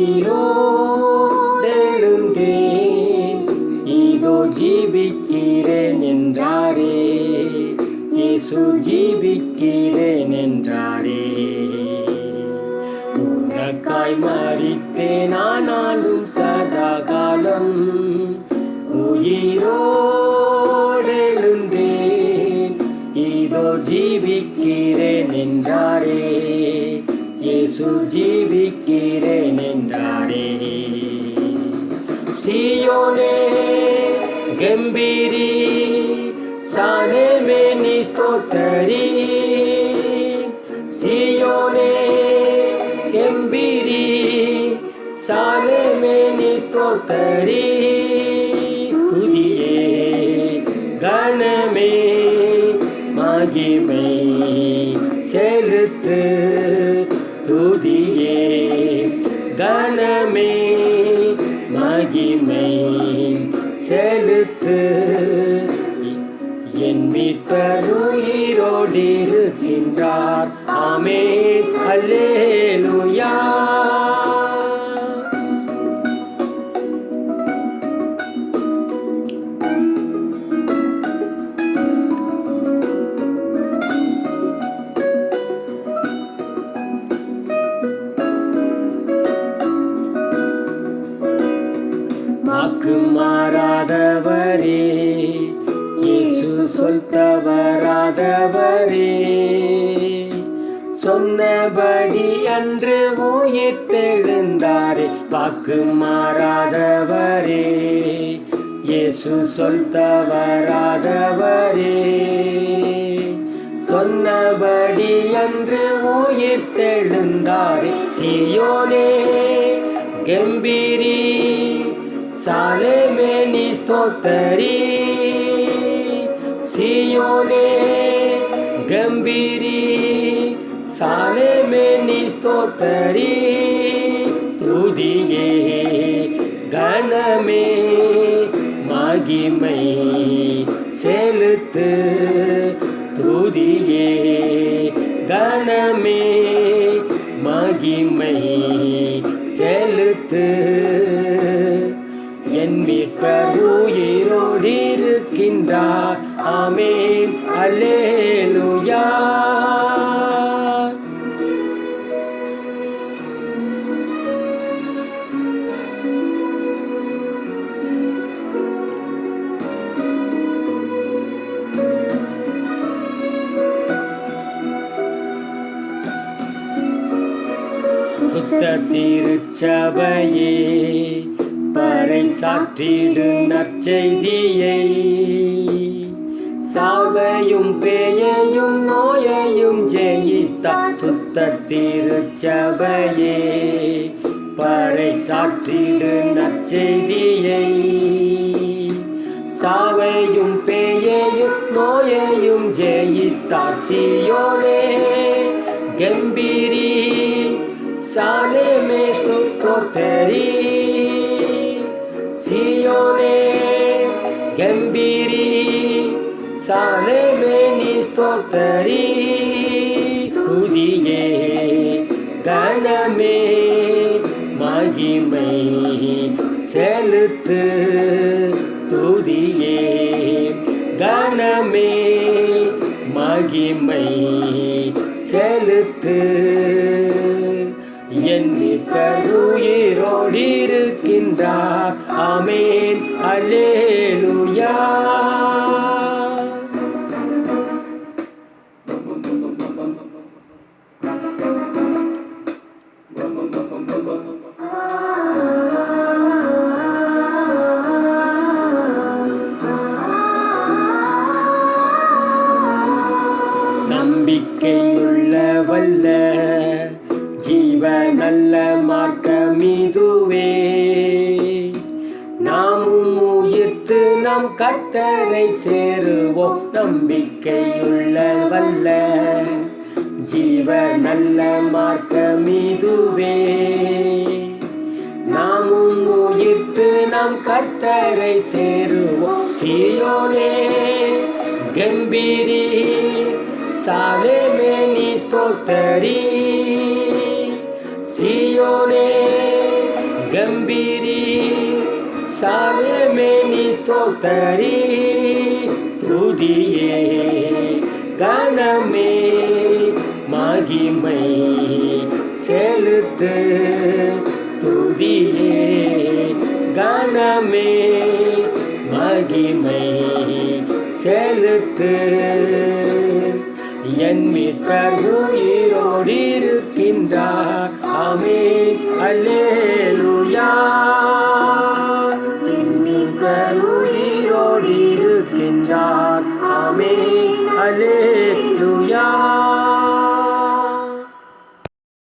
உயிரோடெழுந்தேன், இதோ ஜீவிக்கிறேன் என்றாரே. இயேசு ஜீவிக்கிறேன் என்றாரே. உனக்காய் மரித்தேன், ஆனாலும் சதா காலம் உயிரோடெழுந்தேன், இதோ ஜீவிக்கிறேன் என்றாரே. இயேசு ஜீவிக்கிறேன் என்றாரே. சீயோனே கம்பீரி, சாலேமே நீ ஸ்தோத்தரி. சீயோனே கம்பீரி, சாலேமே நீ ஸ்தோத்தரி. துதியே கணமே மகிமை செலுத்து, துதியே கணமே மகிமை செலுத்து. என் மீட்பர் உயிரோடு இருக்கின்றார். ஆமென், அல்லேலூயா. வாக்கு மாறாதவரே, இயேசு சொல் தவறாதவரே, சொன்னபடி அன்று உயிர் தெழுந்தாரே. வாக்கு மாறாதவரே, இயேசு சொல் தவறாதவரே, சொன்னபடி அன்று உயிர் தெழுந்தாரே. சீயோனே கம்பீரி, சாலேமே நீ ஸ்தோத்தரி. சீயோனே கம்பீரி, சாலேமே நீ ஸ்தோத்தரி. துதியே கணமே மகிமை செலுத்து, துதியே கணமே மகிமை செலுத்து. என் மீட்பர் உயிரோடு இருக்கின்றார். ஆமென், அல்லேலூயா. சுத்த திருச்சபையே, பறை சாற்றிடு நற்செய்தியை. சாவையும் பேயையும் நோயையும் ஜெயித்தார். சுத்த திருச்சபையே, பறை சாற்றிடு நற்செய்தியை. சாவையும் பேயையும் நோயையும் ஜெயித்தார். சீயோனே கம்பீரி, சாலேமே ஸ்தோத்தரி. சீயோனே கம்பீரி, சாலேமே நீ ஸ்தோத்தரி. துதியே கணமே மகிமை செலுத்து, துதியே கணமே மகிமை செலுத்து. என் மீட்பர் உயிரோடு இருக்கின்றார். ஆமென், அல்லேலூயா. நம்பிக்கையுள்ள வல்ல ஜீவ நல்ல மார்க்கம் இதுவே. நாமும் உயிர்த்து நம் கர்த்தரை சேருவோம். நம்பிக்கையுள்ள வல்ல ஜீவ நல்ல மார்க்கம் இதுவே. நாமும் உயிர்த்து நம் கர்த்தரை சேருவோம். சீயோனே கம்பீரி, சாலேமே நீ ஸ்தோத்தரி. சீயோனே கம்பீரி சாரமே நீ ஸ்தோத்தரி துதியே கனமே மகிமை செலுத்து துதியே கனமே மகிமை செலுத்து என் மீட்பர் உயிரோடு இருக்கின்றார் ஆமென் அல்லேலூயா என் மீட்பர் உயிரோடு இருக்கின்றார் ஆமென் அல்லேலூயா